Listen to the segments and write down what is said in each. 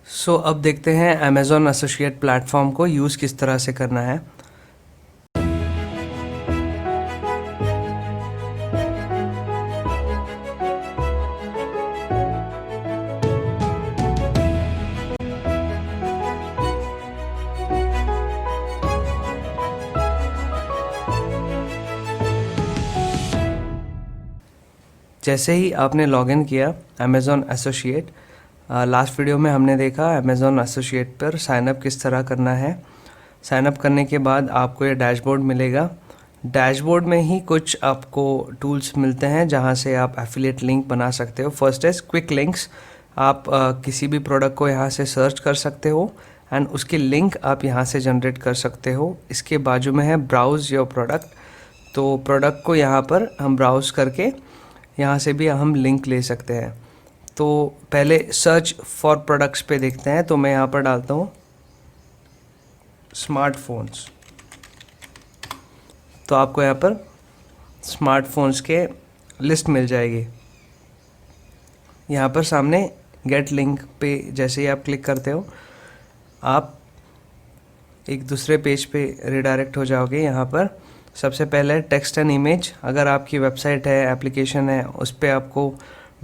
अब देखते हैं अमेज़ॉन एसोसिएट प्लेटफॉर्म को यूज़ किस तरह से करना है। जैसे ही आपने लॉगिन किया अमेज़ॉन एसोसिएट, लास्ट वीडियो में हमने देखा अमेज़ॉन एसोसिएट पर साइनअप किस तरह करना है। साइनअप करने के बाद आपको ये डैशबोर्ड मिलेगा। डैशबोर्ड में ही कुछ आपको टूल्स मिलते हैं जहां से आप एफिलिएट लिंक बना सकते हो। First is quick links. आप किसी भी प्रोडक्ट को यहाँ से सर्च कर सकते हो एंड उसके लिंक आप यहाँ से जनरेट कर सकते हो। इसके बाजू में है ब्राउज़ योर प्रोडक्ट। तो प्रोडक्ट को यहाँ पर हम ब्राउज़ करके यहाँ से भी हम लिंक ले सकते हैं। तो पहले सर्च फॉर प्रोडक्ट्स पे देखते हैं। तो मैं यहाँ पर डालता हूँ स्मार्टफोन्स। तो आपको यहाँ पर स्मार्टफोन्स के लिस्ट मिल जाएगी। यहाँ पर सामने गेट लिंक पे जैसे ही आप क्लिक करते हो आप एक दूसरे पेज पे रिडायरेक्ट हो जाओगे। यहाँ पर सबसे पहले टेक्स्ट एंड इमेज। अगर आपकी वेबसाइट है, एप्लीकेशन है, उस पर आपको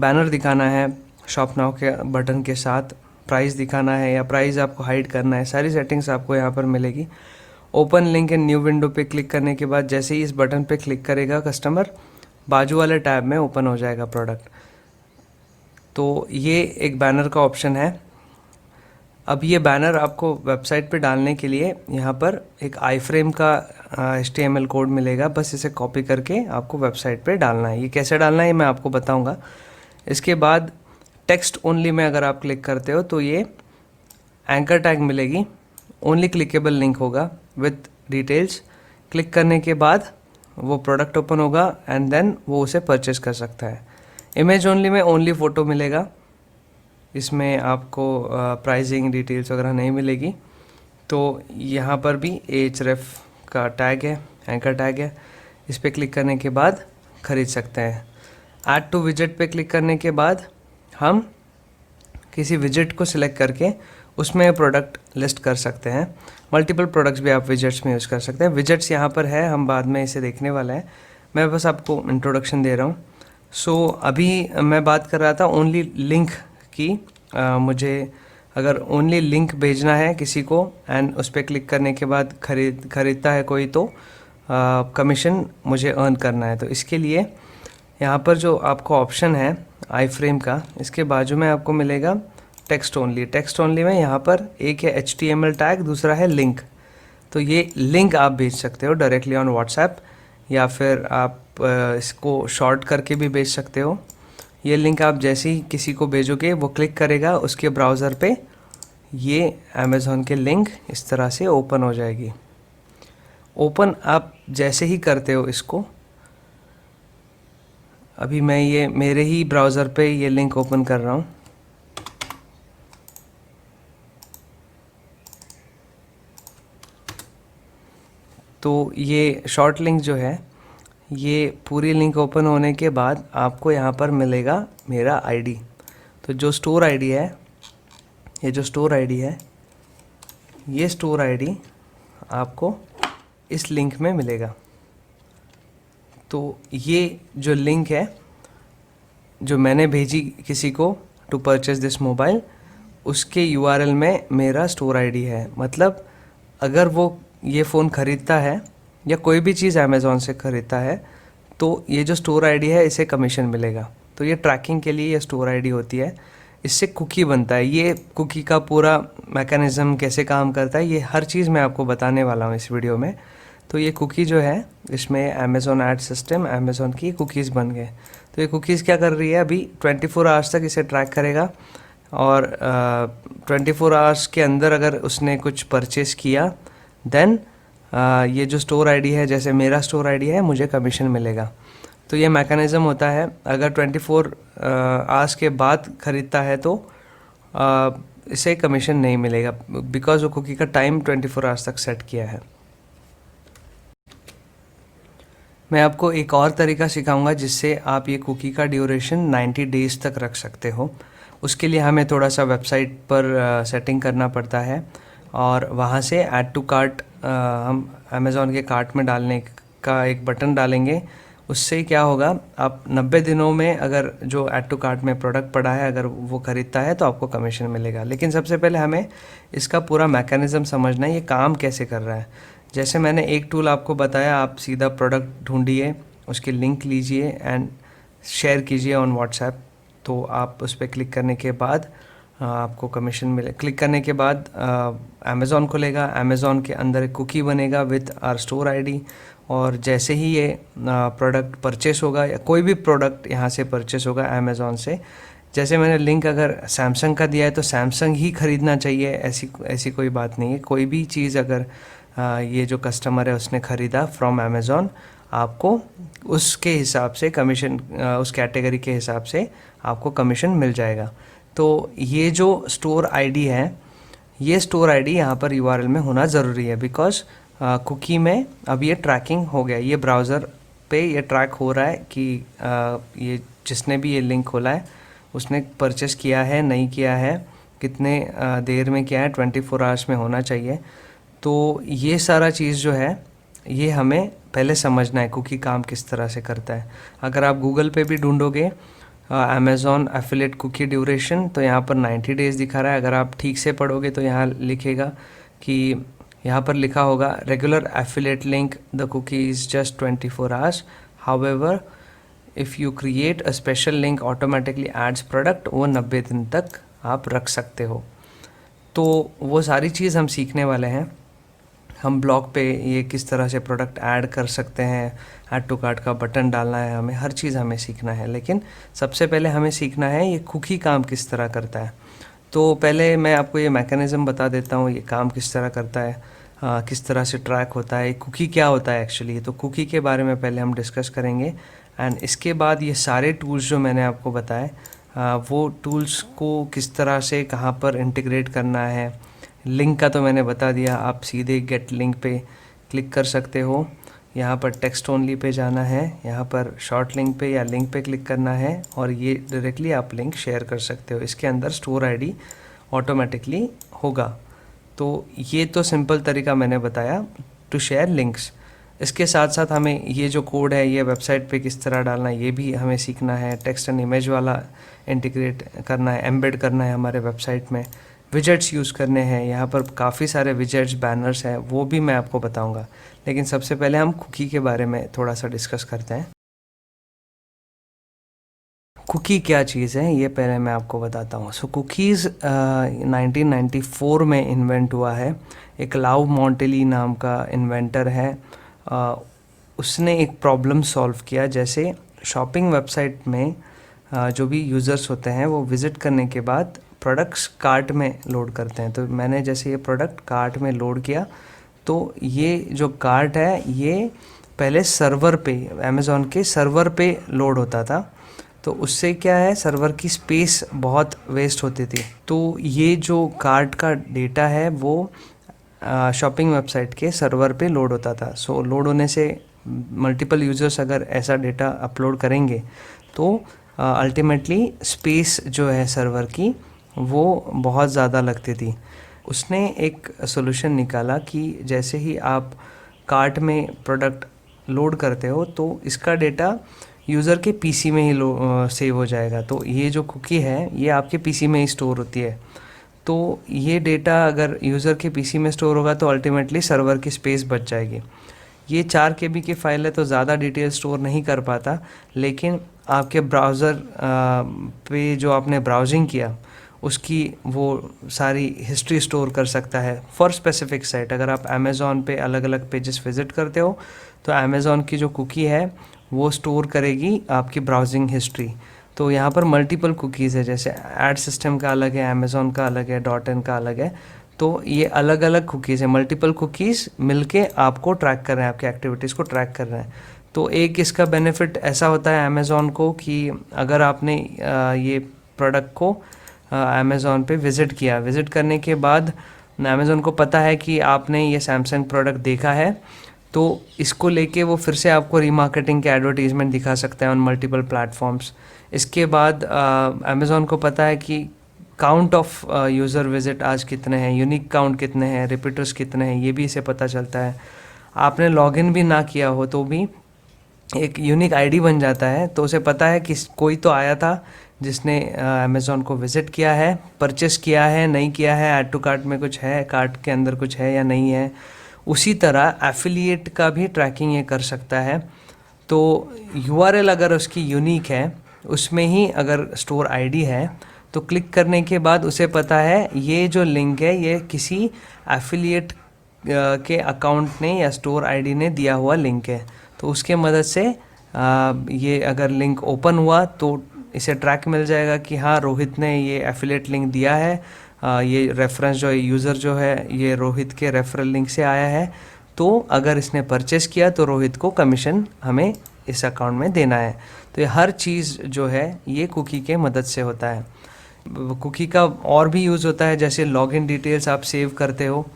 बैनर दिखाना है शॉप नाउ के बटन के साथ, प्राइस दिखाना है या प्राइस आपको हाइड करना है, सारी सेटिंग्स आपको यहाँ पर मिलेगी। Open link in new window पे क्लिक करने के बाद जैसे ही इस बटन पे क्लिक करेगा कस्टमर, बाजू वाले टैब में ओपन हो जाएगा प्रोडक्ट। तो ये एक बैनर का ऑप्शन है। अब ये बैनर आपको वेबसाइट पे डालने के लिए यहाँ पर एक आई फ्रेम का HTML कोड मिलेगा। बस इसे कॉपी करके आपको वेबसाइट पे डालना है। ये कैसे डालना है ये मैं आपको बताऊंगा। इसके बाद टेक्स्ट ओनली में अगर आप क्लिक करते हो तो ये एंकर टैग मिलेगी। ओनली क्लिकेबल लिंक होगा विथ डिटेल्स। क्लिक करने के बाद वो प्रोडक्ट ओपन होगा एंड देन वो उसे परचेज कर सकता है। इमेज ओनली में ओनली फ़ोटो मिलेगा। इसमें आपको प्राइसिंग डिटेल्स वगैरह नहीं मिलेगी। तो यहाँ पर भी Ahref का टैग है, एंकर टैग है। इस पर क्लिक करने के बाद ख़रीद सकते हैं। ऐड टू विजेट पे क्लिक करने के बाद हम किसी विजेट को सिलेक्ट करके उसमें प्रोडक्ट लिस्ट कर सकते हैं। मल्टीपल प्रोडक्ट्स भी आप विजेट्स में यूज़ कर सकते हैं। विजेट्स यहाँ पर है, हम बाद में इसे देखने वाले हैं। मैं बस आपको इंट्रोडक्शन दे रहा हूँ। अभी मैं बात कर रहा था ओनली लिंक की। मुझे अगर ओनली लिंक भेजना है किसी को एंड उस पर क्लिक करने के बाद खरीदता है कोई तो कमीशन मुझे अर्न करना है। तो इसके लिए यहाँ पर जो आपको ऑप्शन है आई फ्रेम का, इसके बाजू में आपको मिलेगा टेक्स्ट ओनली। टेक्स्ट ओनली में यहाँ पर एक है HTML टैग, दूसरा है लिंक। तो ये लिंक आप भेज सकते हो डायरेक्टली ऑन व्हाट्सएप या फिर आप इसको शॉर्ट करके भी भेज सकते हो। ये लिंक आप जैसे ही किसी को भेजोगे वो क्लिक करेगा, उसके ब्राउज़र पे ये अमेज़ॉन के लिंक इस तरह से ओपन हो जाएगी। ओपन आप जैसे ही करते हो इसको, अभी मैं ये मेरे ही ब्राउज़र पे ये लिंक ओपन कर रहा हूँ। तो ये शॉर्ट लिंक जो है, ये पूरी लिंक ओपन होने के बाद आपको यहाँ पर मिलेगा मेरा आईडी। तो जो स्टोर आईडी है, ये जो स्टोर आईडी है, ये स्टोर आईडी आपको इस लिंक में मिलेगा। तो ये जो लिंक है जो मैंने भेजी किसी को टू परचेज दिस मोबाइल, उसके URL में मेरा स्टोर आईडी है। मतलब अगर वो ये फ़ोन ख़रीदता है या कोई भी चीज़ अमेज़ॉन से ख़रीदता है तो ये जो स्टोर आईडी है इसे कमीशन मिलेगा। तो ये ट्रैकिंग के लिए ये स्टोर आईडी होती है। इससे कुकी बनता है। ये कुकी का पूरा मैकेनिज़्म कैसे काम करता है ये हर चीज़ मैं आपको बताने वाला हूँ इस वीडियो में। तो ये कुकी जो है, इसमें अमेज़ॉन ऐड सिस्टम, अमेज़ॉन की कुकीज़ बन गए। तो ये कुकीज़ क्या कर रही है, अभी 24 आवर्स तक इसे ट्रैक करेगा और 24 आवर्स के अंदर अगर उसने कुछ परचेस किया देन ये जो स्टोर आईडी है, जैसे मेरा स्टोर आईडी है, मुझे कमीशन मिलेगा। तो ये मैकेनिज़्म होता है। अगर 24 आवर्स के बाद ख़रीदता है तो इसे कमीशन नहीं मिलेगा बिकॉज वो कुकी का टाइम 24 आवर्स तक सेट किया है। मैं आपको एक और तरीका सिखाऊंगा जिससे आप ये कुकी का ड्यूरेशन 90 डेज़ तक रख सकते हो। उसके लिए हमें थोड़ा सा वेबसाइट पर सेटिंग करना पड़ता है और वहाँ से ऐड टू कार्ट हम अमेज़ॉन के कार्ट में डालने का एक बटन डालेंगे। उससे क्या होगा, आप 90 दिनों में अगर जो ऐड टू कार्ट में प्रोडक्ट पड़ा है अगर वो ख़रीदता है तो आपको कमीशन मिलेगा। लेकिन सबसे पहले हमें इसका पूरा मैकेनिज़्म समझना है, ये काम कैसे कर रहा है। जैसे मैंने एक टूल आपको बताया, आप सीधा प्रोडक्ट ढूंढिए, उसकी लिंक लीजिए एंड शेयर कीजिए ऑन व्हाट्सएप। तो आप उस पर क्लिक करने के बाद आपको कमीशन मिले। क्लिक करने के बाद अमेज़ॉन खुलेगा, अमेज़ॉन के अंदर एक कुकी बनेगा विथ आवर स्टोर आईडी, और जैसे ही ये प्रोडक्ट परचेस होगा या कोई भी प्रोडक्ट यहाँ से परचेस होगा अमेज़ॉन से, जैसे मैंने लिंक अगर सैमसंग का दिया है तो सैमसंग ही ख़रीदना चाहिए, ऐसी कोई बात नहीं है। कोई भी चीज़ अगर ये जो कस्टमर है उसने ख़रीदा फ्रॉम अमेज़ॉन, आपको उसके हिसाब से कमीशन, उस कैटेगरी के हिसाब से आपको कमीशन मिल जाएगा। तो ये जो स्टोर आईडी है, ये स्टोर आईडी यहाँ पर यूआरएल में होना ज़रूरी है, बिकॉज कुकी में अब ये ट्रैकिंग हो गया, ये ब्राउज़र पे ये ट्रैक हो रहा है कि ये जिसने भी ये लिंक खोला है उसने परचेस किया है नहीं किया है, कितने देर में किया है, 24 आवर्स में होना चाहिए। तो ये सारा चीज़ जो है ये हमें पहले समझना है, कुकी काम किस तरह से करता है। अगर आप गूगल पे भी ढूंढोगे अमेज़ॉन एफिलिएट कुकी ड्यूरेशन, तो यहाँ पर 90 डेज़ दिखा रहा है। अगर आप ठीक से पढ़ोगे तो यहाँ लिखेगा कि यहाँ पर लिखा होगा regular affiliate link the cookie is just 24 hours, however if you create a special link automatically adds product, वो 90 दिन तक आप रख सकते हो। तो वो सारी चीज़ हम सीखने वाले हैं। हम ब्लॉग पे ये किस तरह से प्रोडक्ट ऐड कर सकते हैं, ऐड टू कार्ट का बटन डालना है, हमें हर चीज़ हमें सीखना है। लेकिन सबसे पहले हमें सीखना है ये कुकी काम किस तरह करता है। तो पहले मैं आपको ये मैकेनिज़्म बता देता हूँ, ये काम किस तरह करता है, किस तरह से ट्रैक होता है, कुकी क्या होता है एक्चुअली। तो कुकी के बारे में पहले हम डिस्कस करेंगे एंड इसके बाद ये सारे टूल्स जो मैंने आपको बताए, वो टूल्स को किस तरह से कहाँ पर इंटीग्रेट करना है। लिंक का तो मैंने बता दिया, आप सीधे गेट लिंक पे क्लिक कर सकते हो। यहाँ पर टेक्स्ट ओनली पे जाना है, यहाँ पर शॉर्ट लिंक पे या लिंक पे क्लिक करना है और ये डायरेक्टली आप लिंक शेयर कर सकते हो। इसके अंदर स्टोर आईडी ऑटोमेटिकली होगा। तो ये तो सिंपल तरीका मैंने बताया टू शेयर लिंक्स। इसके साथ साथ हमें ये जो कोड है ये वेबसाइट पे किस तरह डालना है ये भी हमें सीखना है। टेक्स्ट एंड इमेज वाला इंटीग्रेट करना है, एम्बेड करना है हमारे वेबसाइट में। विजेट्स यूज़ करने हैं, यहाँ पर काफ़ी सारे विजेट्स बैनर्स हैं, वो भी मैं आपको बताऊंगा। लेकिन सबसे पहले हम कुकी के बारे में थोड़ा सा डिस्कस करते हैं। कुकी क्या चीज़ है ये पहले मैं आपको बताता हूँ। सो कुकीज़ 1994 में इन्वेंट हुआ है। एक लाउ मॉन्टेली नाम का इन्वेंटर है, उसने एक प्रॉब्लम सॉल्व किया। जैसे शॉपिंग वेबसाइट में जो भी यूज़र्स होते हैं वो विज़िट करने के बाद प्रोडक्ट्स कार्ट में लोड करते हैं। तो मैंने जैसे ये प्रोडक्ट कार्ट में लोड किया तो ये जो कार्ट है ये पहले सर्वर पे, अमेज़ॉन के सर्वर पे लोड होता था। तो उससे क्या है, सर्वर की स्पेस बहुत वेस्ट होती थी। तो ये जो कार्ट का डेटा है वो शॉपिंग वेबसाइट के सर्वर पे लोड होता था। सो लोड होने से मल्टीपल यूज़र्स अगर ऐसा डेटा अपलोड करेंगे तो अल्टीमेटली स्पेस जो है सर्वर की वो बहुत ज़्यादा लगती थी। उसने एक सोल्यूशन निकाला कि जैसे ही आप कार्ट में प्रोडक्ट लोड करते हो तो इसका डेटा यूज़र के पीसी में ही सेव हो जाएगा। तो ये जो कुकी है ये आपके पीसी में ही स्टोर होती है। तो ये डेटा अगर यूज़र के पीसी में स्टोर होगा तो अल्टीमेटली सर्वर की स्पेस बच जाएगी। ये 4 KB की फ़ाइल है तो ज़्यादा डिटेल स्टोर नहीं कर पाता, लेकिन आपके ब्राउज़र पे जो आपने ब्राउजिंग किया उसकी वो सारी हिस्ट्री स्टोर कर सकता है फॉर स्पेसिफिक साइट। अगर आप अमेज़ॉन पे अलग अलग पेजेस विज़िट करते हो तो अमेज़ॉन की जो कुकी है वो स्टोर करेगी आपकी ब्राउजिंग हिस्ट्री। तो यहाँ पर मल्टीपल कुकीज़ है, जैसे एड सिस्टम का अलग है, अमेज़ॉन का अलग है, .in का अलग है। तो ये अलग अलग कुकीज़ है, मल्टीपल कुकीज़ मिलके आपको ट्रैक कर रहे हैं, आपकी एक्टिविटीज़ को ट्रैक कर रहे हैं। तो एक इसका बेनिफिट ऐसा होता है अमेज़ॉन को कि अगर आपने ये प्रोडक्ट को अमेज़ॉन पे विज़िट किया, विज़िट करने के बाद अमेज़ॉन को पता है कि आपने ये सैमसंग प्रोडक्ट देखा है, तो इसको लेके वो फिर से आपको रीमार्केटिंग के एडवर्टीज़मेंट दिखा सकता है ऑन मल्टीपल प्लेटफॉर्म्स। इसके बाद अमेज़ॉन को पता है कि काउंट ऑफ यूज़र विजिट आज कितने हैं, यूनिक काउंट कितने हैं, रिपीटर्स कितने हैं, ये भी इसे पता चलता है। आपने लॉगिन भी ना किया हो तो भी एक यूनिक आईडी बन जाता है, तो उसे पता है कि कोई तो आया था जिसने अमेज़ॉन को विज़िट किया है, परचेस किया है, नहीं किया है, ऐड टू कार्ट में कुछ है, कार्ट के अंदर कुछ है या नहीं है। उसी तरह एफिलिएट का भी ट्रैकिंग ये कर सकता है। तो यूआरएल अगर उसकी यूनिक है, उसमें ही अगर स्टोर आईडी है, तो क्लिक करने के बाद उसे पता है ये जो लिंक है ये किसी एफिलिएट के अकाउंट ने या स्टोर आईडी ने दिया हुआ लिंक है। तो उसके मदद से ये अगर लिंक ओपन हुआ तो इसे ट्रैक मिल जाएगा कि हाँ, रोहित ने ये एफिलिएट लिंक दिया है, ये रेफरेंस जो यूज़र जो है ये रोहित के रेफरल लिंक से आया है, तो अगर इसने परचेस किया तो रोहित को कमीशन हमें इस अकाउंट में देना है। तो ये हर चीज़ जो है ये कुकी के मदद से होता है। कुकी का और भी यूज़ होता है, जैसे लॉगिन डिटेल्स आप सेव करते हो,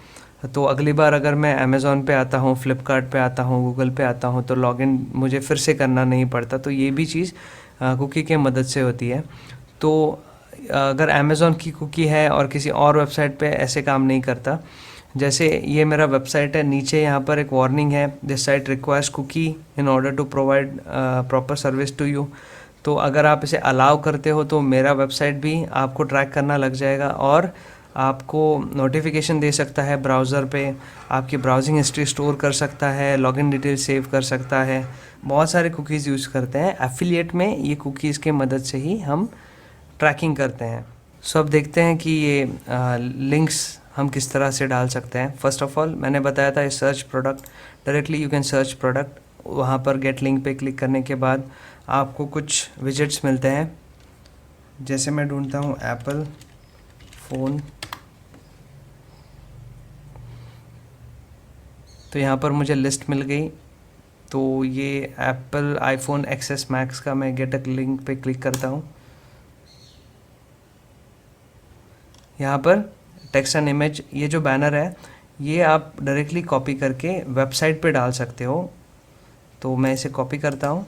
तो अगली बार अगर मैं अमेज़ॉन पे आता हूँ, फ्लिपकार्ट पे आता हूँ, गूगल पे आता हूँ, तो लॉगिन मुझे फिर से करना नहीं पड़ता। तो ये भी चीज़ कुकी के मदद से होती है। तो अगर अमेज़ॉन की कुकी है और किसी और वेबसाइट पे ऐसे काम नहीं करता, जैसे ये मेरा वेबसाइट है, नीचे यहाँ पर एक वार्निंग है, this site requires cookie in order to provide proper service to you. तो अगर आप इसे अलाउ करते हो तो मेरा वेबसाइट भी आपको ट्रैक करना लग जाएगा और आपको नोटिफिकेशन दे सकता है ब्राउज़र पे, आपकी ब्राउजिंग हिस्ट्री स्टोर कर सकता है, लॉगिन डिटेल सेव कर सकता है। बहुत सारे कुकीज़ यूज़ करते हैं एफिलिएट में, ये कुकीज़ के मदद से ही हम ट्रैकिंग करते हैं। सो अब देखते हैं कि ये लिंक्स हम किस तरह से डाल सकते हैं। फर्स्ट ऑफ ऑल मैंने बताया था search product, directly you can search product. वहाँ पर गेट लिंक पे क्लिक करने के बाद आपको कुछ विजेट्स मिलते हैं। जैसे मैं ढूंढता हूँ एप्पल फ़ोन, तो यहाँ पर मुझे लिस्ट मिल गई। तो ये एप्पल आईफोन एक्सेस मैक्स का मैं गेट अ लिंक पे क्लिक करता हूँ। यहाँ पर टेक्स्ट एंड इमेज, ये जो बैनर है ये आप डायरेक्टली कॉपी करके वेबसाइट पे डाल सकते हो। तो मैं इसे कॉपी करता हूँ।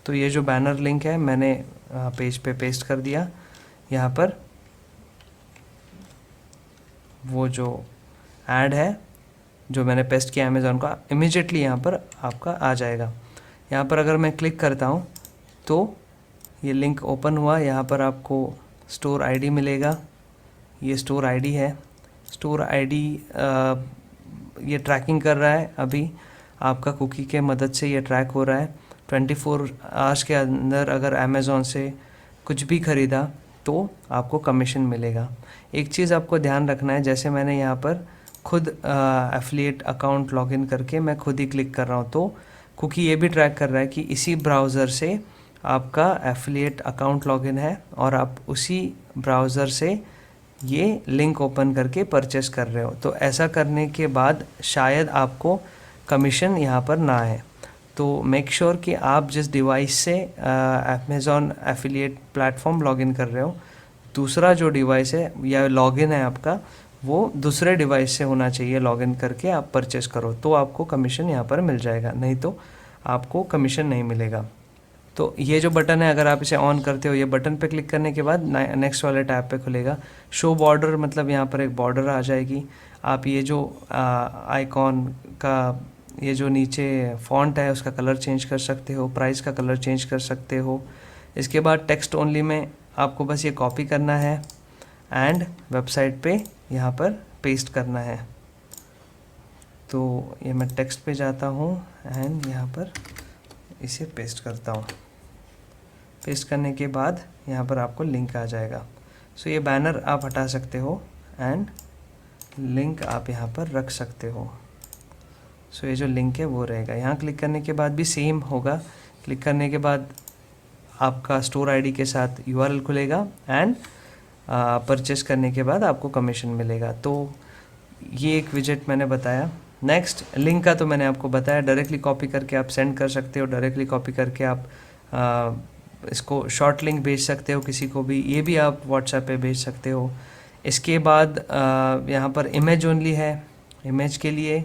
तो ये जो बैनर लिंक है मैंने पेज पे पेस्ट कर दिया। यहाँ पर वो जो ऐड है जो मैंने पेस्ट किया अमेज़ॉन का, इमीडिएटली यहाँ पर आपका आ जाएगा। यहाँ पर अगर मैं क्लिक करता हूँ तो ये लिंक ओपन हुआ। यहाँ पर आपको स्टोर आईडी मिलेगा, ये स्टोर आईडी है। स्टोर आईडी ये ट्रैकिंग कर रहा है अभी आपका कुकी के मदद से, ये ट्रैक हो रहा है। 24 आवर्स के अंदर अगर अमेज़ॉन से कुछ भी ख़रीदा तो आपको कमीशन मिलेगा। एक चीज़ आपको ध्यान रखना है, जैसे मैंने यहाँ पर खुद एफिलिएट अकाउंट लॉगिन करके मैं खुद ही क्लिक कर रहा हूँ, तो कुकी ये भी ट्रैक कर रहा है कि इसी ब्राउज़र से आपका एफिलिएट अकाउंट लॉगिन है और आप उसी ब्राउज़र से ये लिंक ओपन करके परचेस कर रहे हो। तो ऐसा करने के बाद शायद आपको कमीशन यहाँ पर ना आए। तो मेक श्योर कि आप जिस डिवाइस से अमेज़ॉन एफिलिएट प्लेटफॉर्म लॉगिन कर रहे हो, दूसरा जो डिवाइस है या लॉगिन है आपका, वो दूसरे डिवाइस से होना चाहिए। लॉगिन करके आप परचेस करो तो आपको कमीशन यहाँ पर मिल जाएगा, नहीं तो आपको कमीशन नहीं मिलेगा। तो ये जो बटन है, अगर आप इसे ऑन करते हो, ये बटन पे क्लिक करने के बाद नेक्स्ट वाले टैब पे खुलेगा। शो बॉर्डर, मतलब यहाँ पर एक बॉर्डर आ जाएगी। आप ये जो आइकॉन का ये जो नीचे फॉन्ट है उसका कलर चेंज कर सकते हो, प्राइस का कलर चेंज कर सकते हो। इसके बाद टेक्स्ट ओनली में आपको बस ये कॉपी करना है एंड वेबसाइट पे यहाँ पर पेस्ट करना है। तो ये मैं टेक्स्ट पे जाता हूँ एंड यहाँ पर इसे पेस्ट करता हूँ। पेस्ट करने के बाद यहाँ पर आपको लिंक आ जाएगा। सो ये बैनर आप हटा सकते हो एंड लिंक आप यहाँ पर रख सकते हो। सो ये जो लिंक है वो रहेगा। यहाँ क्लिक करने के बाद भी सेम होगा। क्लिक करने के बाद आपका स्टोर आईडी के साथ यूआरएल खुलेगा एंड परचेस करने के बाद आपको कमीशन मिलेगा। तो ये एक विजेट मैंने बताया। नेक्स्ट लिंक का तो मैंने आपको बताया, डायरेक्टली कॉपी करके आप सेंड कर सकते हो, डायरेक्टली कॉपी करके आप इसको शॉर्ट लिंक भेज सकते हो किसी को भी, ये भी आप व्हाट्सएप पे भेज सकते हो। इसके बाद यहाँ पर इमेज ओनली है। इमेज के लिए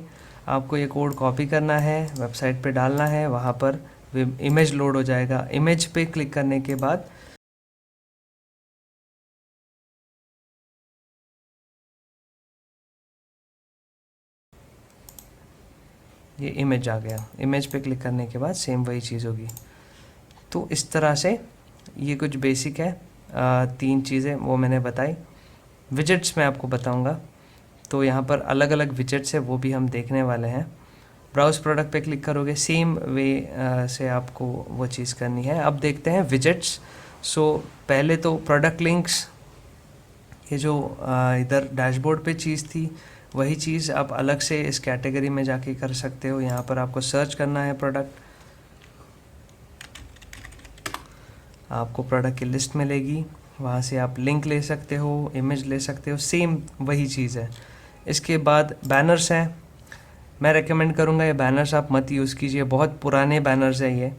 आपको ये कोड कॉपी करना है, वेबसाइट पे डालना है, वहाँ पर इमेज लोड हो जाएगा। इमेज पे क्लिक करने के बाद ये इमेज आ गया। इमेज पे क्लिक करने के बाद सेम वही चीज़ होगी। तो इस तरह से ये कुछ बेसिक है, 3 चीज़ें वो मैंने बताई। विजेट्स मैं आपको बताऊंगा, तो यहाँ पर अलग अलग विजेट्स है, वो भी हम देखने वाले हैं। ब्राउज प्रोडक्ट पे क्लिक करोगे, सेम वे से आपको वो चीज़ करनी है। अब देखते हैं विजेट्स। सो पहले तो प्रोडक्ट लिंक्स, ये जो इधर डैशबोर्ड पे चीज़ थी वही चीज़ आप अलग से इस कैटेगरी में जाके कर सकते हो। यहाँ पर आपको सर्च करना है प्रोडक्ट, आपको प्रोडक्ट की लिस्ट मिलेगी, वहाँ से आप लिंक ले सकते हो, इमेज ले सकते हो, सेम वही चीज़ है। इसके बाद बैनर्स हैं। मैं रेकमेंड करूँगा ये बैनर्स आप मत यूज़ कीजिए, बहुत पुराने बैनर्स हैं, ये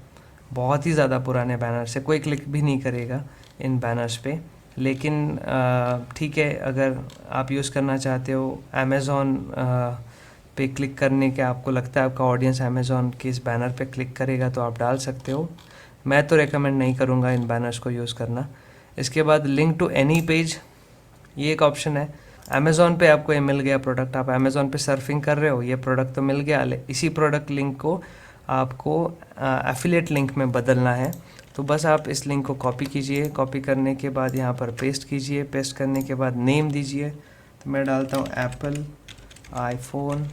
बहुत ही ज़्यादा पुराने बैनर्स है, कोई क्लिक भी नहीं करेगा इन बैनर्स पे। लेकिन ठीक है, अगर आप यूज़ करना चाहते हो अमेज़ॉन पे क्लिक करने के, आपको लगता है आपका ऑडियंस अमेज़ॉन के इस बैनर पे क्लिक करेगा, तो आप डाल सकते हो। मैं तो रेकमेंड नहीं करूँगा इन बैनर्स को यूज़ करना। इसके बाद लिंक टू एनी पेज, ये एक ऑप्शन है। अमेज़ॉन पे आपको ये मिल गया प्रोडक्ट, आप अमेज़ॉन पे सर्फिंग कर रहे हो, ये प्रोडक्ट तो मिल गया, इसी प्रोडक्ट लिंक को आपको एफिलिएट लिंक में बदलना है। तो बस आप इस लिंक को कॉपी कीजिए, कॉपी करने के बाद यहाँ पर पेस्ट कीजिए, पेस्ट करने के बाद नेम दीजिए। तो मैं डालता हूँ एप्पल आईफोन,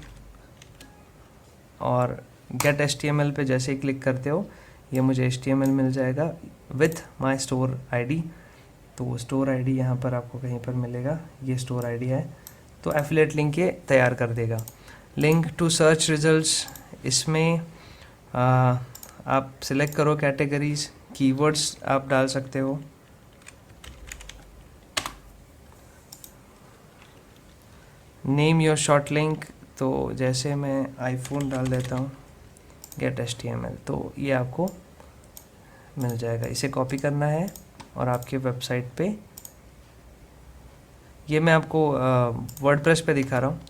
और गेट HTML पे जैसे ही क्लिक करते हो ये मुझे HTML मिल जाएगा विथ माय स्टोर आईडी। तो स्टोर आईडी यहाँ पर आपको कहीं पर मिलेगा, ये स्टोर आईडी है। तो एफिलिएट लिंक ये तैयार कर देगा। लिंक टू सर्च रिजल्ट्स, इसमें आप सिलेक्ट करो कैटेगरीज, कीवर्ड्स आप डाल सकते हो। नेम योर शॉर्ट लिंक, तो जैसे मैं आईफोन डाल देता हूँ, गेट HTML, तो ये आपको मिल जाएगा। इसे कॉपी करना है और आपके वेबसाइट पे, ये मैं आपको वर्डप्रेस पे दिखा रहा हूँ।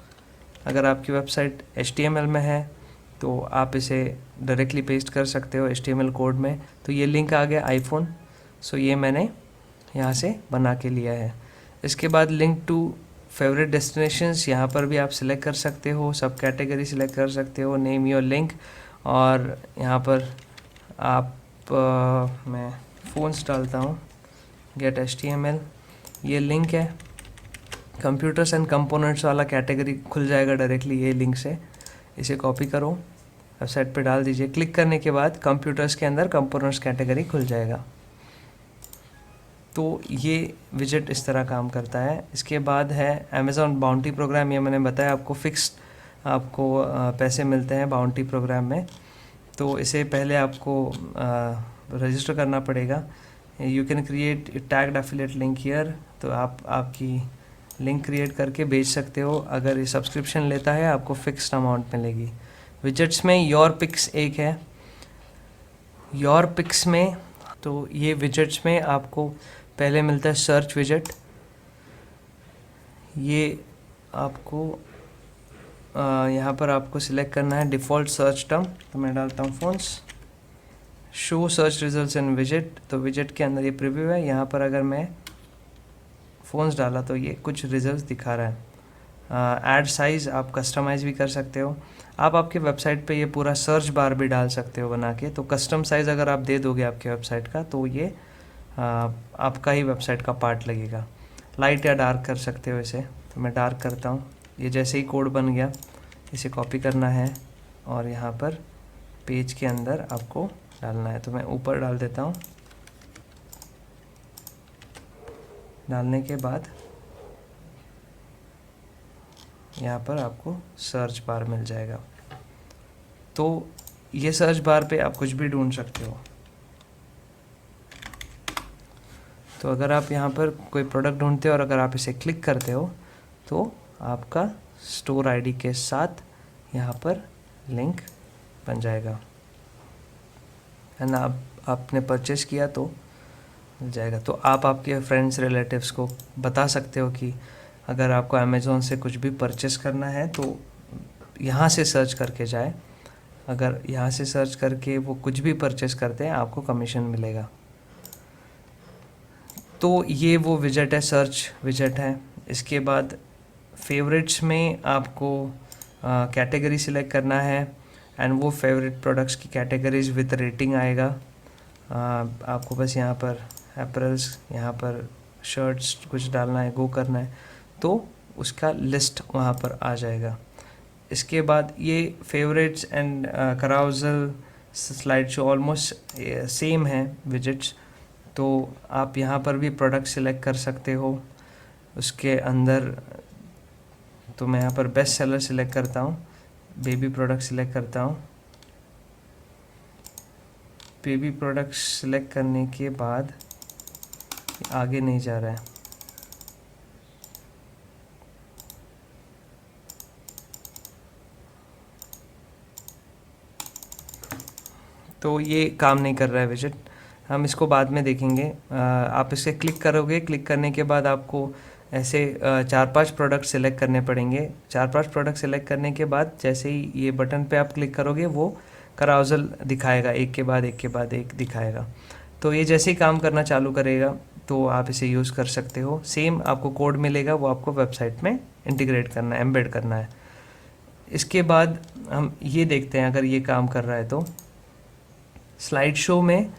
अगर आपकी वेबसाइट HTML में है तो आप इसे डायरेक्टली पेस्ट कर सकते हो HTML कोड में। तो ये लिंक आ गया आईफोन, सो ये मैंने यहाँ से बना के लिया है। इसके बाद लिंक टू फेवरेट डेस्टिनेशंस, यहाँ पर भी आप सिलेक्ट कर सकते हो, सब कैटेगरी सिलेक्ट कर सकते हो, नेम योर लिंक, और यहाँ पर आप मैं फ़ोन्स डालता हूँ, गेट HTML, ये लिंक है। कंप्यूटर्स एंड कंपोनेंट्स वाला कैटेगरी खुल जाएगा डायरेक्टली ये लिंक से। इसे कॉपी करो, वेबसाइट पे डाल दीजिए, क्लिक करने के बाद कंप्यूटर्स के अंदर कंपोनेंट्स कैटेगरी खुल जाएगा। तो ये विजेट इस तरह काम करता है। इसके बाद है अमेज़ॉन बाउंटी प्रोग्राम, ये मैंने बताया आपको फिक्स्ड आपको पैसे मिलते हैं बाउंटी प्रोग्राम में। तो इसे पहले आपको रजिस्टर करना पड़ेगा। You can create tagged affiliate link here, तो आप आपकी लिंक क्रिएट करके बेच सकते हो। अगर ये सब्सक्रिप्शन लेता है आपको फिक्स्ड अमाउंट मिलेगी। विजेट्स में योर पिक्स एक है। योर पिक्स में, तो ये विजेट्स में आपको पहले मिलता है सर्च विजेट। ये आपको यहाँ पर आपको सिलेक्ट करना है डिफ़ॉल्ट सर्च टर्म, तो मैं डालता हूँ phones. Show search results in विजेट, तो विजेट के अंदर ये प्रीव्यू है। यहाँ पर अगर मैं फ़ोन्स डाला तो ये कुछ रिजल्ट्स दिखा रहा है। ऐड साइज़ आप कस्टमाइज़ भी कर सकते हो। आप आपके वेबसाइट पे ये पूरा सर्च बार भी डाल सकते हो बना के। तो कस्टम साइज़ अगर आप दे दोगे आपके वेबसाइट का, तो ये आपका ही वेबसाइट का पार्ट लगेगा। लाइट या डार्क कर सकते हो इसे, तो मैं डार्क करता हूँ। ये जैसे ही कोड बन गया, इसे कॉपी करना है और यहाँ पर पेज के अंदर आपको डालना है। तो मैं ऊपर डाल देता हूँ। डालने के बाद यहाँ पर आपको सर्च बार मिल जाएगा। तो ये सर्च बार पे आप कुछ भी ढूंढ सकते हो। तो अगर आप यहाँ पर कोई प्रोडक्ट ढूंढते हो और अगर आप इसे क्लिक करते हो तो आपका स्टोर आईडी के साथ यहाँ पर लिंक बन जाएगा, है ना। आपने परचेस किया तो मिल जाएगा। तो आप आपके फ्रेंड्स रिलेटिव्स को बता सकते हो कि अगर आपको अमेज़ोन से कुछ भी परचेस करना है तो यहाँ से सर्च करके जाए। अगर यहाँ से सर्च करके वो कुछ भी परचेस करते हैं आपको कमीशन मिलेगा। तो ये वो विजेट है, सर्च विजेट है। इसके बाद फेवरेट्स में आपको कैटेगरी सिलेक्ट करना है एंड वो फेवरेट प्रोडक्ट्स की कैटेगरीज विद रेटिंग आएगा। आपको बस यहाँ पर एपरल्स, यहाँ पर शर्ट्स कुछ डालना है, गो करना है तो उसका लिस्ट वहाँ पर आ जाएगा। इसके बाद ये favourites and कराउजल slide show almost same है विजेट्स। तो आप यहाँ पर भी प्रोडक्ट सिलेक्ट कर सकते हो। उसके अंदर तो मैं यहाँ पर बेस्ट सेलर सिलेक्ट करता हूँ, बेबी प्रोडक्ट सिलेक्ट करता हूँ। बेबी प्रोडक्ट सिलेक्ट करने के बाद आगे नहीं जा रहा है, तो ये काम नहीं कर रहा है विजेट। हम इसको बाद में देखेंगे। आप इसे क्लिक करोगे, क्लिक करने के बाद आपको ऐसे 4-5 प्रोडक्ट सिलेक्ट करने पड़ेंगे। 4-5 प्रोडक्ट सिलेक्ट करने के बाद जैसे ही ये बटन पे आप क्लिक करोगे वो कराउजल दिखाएगा, एक के बाद एक के बाद एक दिखाएगा। तो ये जैसे ही काम करना चालू करेगा तो आप इसे यूज़ कर सकते हो। सेम आपको कोड मिलेगा, वो आपको वेबसाइट में इंटीग्रेट करना है, एम्बेड करना है। इसके बाद हम ये देखते हैं अगर ये काम कर रहा है तो स्लाइड शो में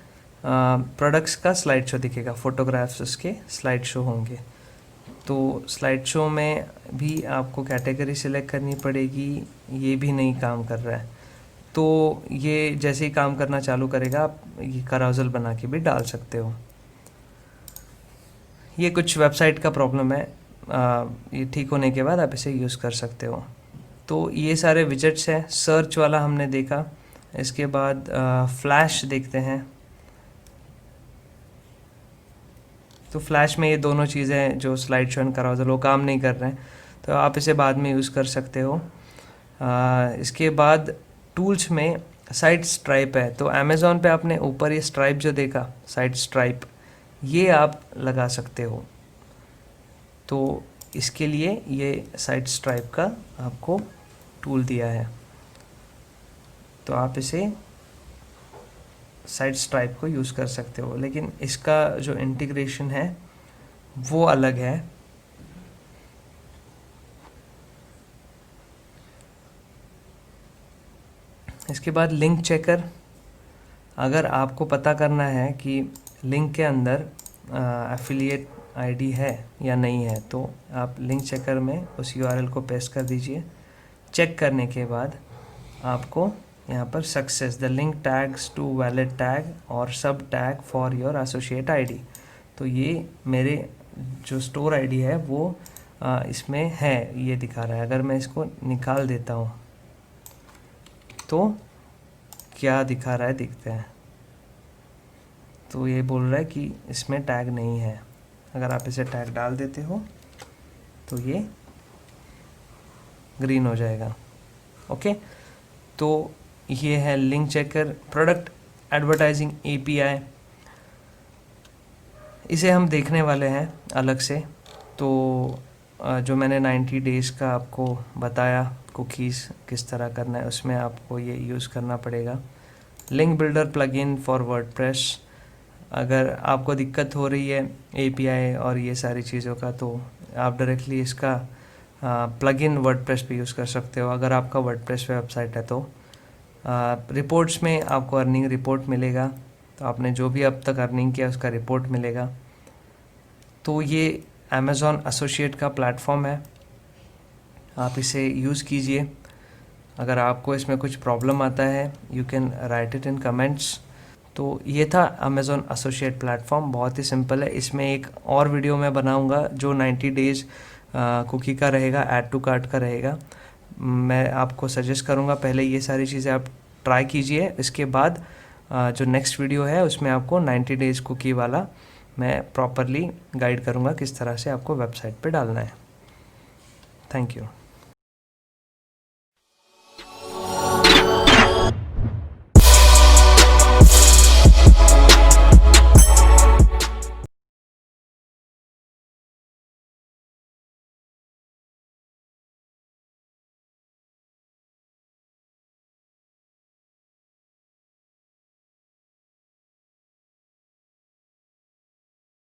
प्रोडक्ट्स का स्लाइड शो दिखेगा, फ़ोटोग्राफ्स उसके स्लाइड शो होंगे। तो स्लाइड शो में भी आपको कैटेगरी सिलेक्ट करनी पड़ेगी, ये भी नहीं काम कर रहा है। तो ये जैसे ही काम करना चालू करेगा आप ये कराउजल बना के भी डाल सकते हो। ये कुछ वेबसाइट का प्रॉब्लम है, ये ठीक होने के बाद आप इसे यूज़ कर सकते हो। तो ये सारे विजेट्स हैं। सर्च वाला हमने देखा। इसके बाद फ्लैश देखते हैं। तो फ्लैश में ये दोनों चीज़ें जो स्लाइड शो एंड कराउजल वो काम नहीं कर रहे हैं, तो आप इसे बाद में यूज़ कर सकते हो। इसके बाद टूल्स में साइड स्ट्राइप है। तो अमेज़ॉन पे आपने ऊपर ये स्ट्राइप जो देखा, साइड स्ट्राइप, ये आप लगा सकते हो। तो इसके लिए ये साइड स्ट्राइप का आपको टूल दिया है, तो आप इसे साइड स्ट्राइप को यूज़ कर सकते हो। लेकिन इसका जो इंटीग्रेशन है वो अलग है। इसके बाद लिंक चेकर। अगर आपको पता करना है कि लिंक के अंदर एफिलिएट आईडी है या नहीं है तो आप लिंक चेकर में उस यूआरएल को पेस्ट कर दीजिए। चेक करने के बाद आपको यहाँ पर success the link tags to valid tag और सब tag for your associate ID. तो ये मेरे जो स्टोर आईडी है वो इसमें है, ये दिखा रहा है। अगर मैं इसको निकाल देता हूँ तो क्या दिखा रहा है देखते हैं। तो ये बोल रहा है कि इसमें टैग नहीं है। अगर आप इसे टैग डाल देते हो तो ये ग्रीन हो जाएगा। ओके, तो ये है link checker. Product advertising API, इसे हम देखने वाले हैं अलग से। तो जो मैंने 90 डेज़ का आपको बताया कुकीज़ किस तरह करना है, उसमें आपको ये यूज़ करना पड़ेगा। Link builder plugin for WordPress, अगर आपको दिक्कत हो रही है एपीआई और ये सारी चीज़ों का तो आप डायरेक्टली इसका प्लगइन वर्डप्रेस पे यूज़ कर सकते हो अगर आपका वर्डप्रेस वेबसाइट है तो। रिपोर्ट्स में आपको अर्निंग रिपोर्ट मिलेगा, तो आपने जो भी अब तक अर्निंग किया उसका रिपोर्ट मिलेगा। तो ये अमेज़ॉन एसोसिएट का प्लेटफॉर्म है, आप इसे यूज़ कीजिए। अगर आपको इसमें कुछ प्रॉब्लम आता है you can write it in comments. तो ये था अमेज़ॉन एसोसिएट प्लेटफॉर्म, बहुत ही सिंपल है। इसमें एक और वीडियो मैं बनाऊंगा जो 90 डेज़ कुकी का रहेगा, ऐड टू कार्ट का रहेगा। मैं आपको सजेस्ट करूंगा पहले ये सारी चीज़ें आप ट्राई कीजिए, इसके बाद जो नेक्स्ट वीडियो है उसमें आपको 90 डेज़ कुकी वाला मैं प्रॉपरली गाइड करूँगा किस तरह से आपको वेबसाइट पे डालना है। Thank you.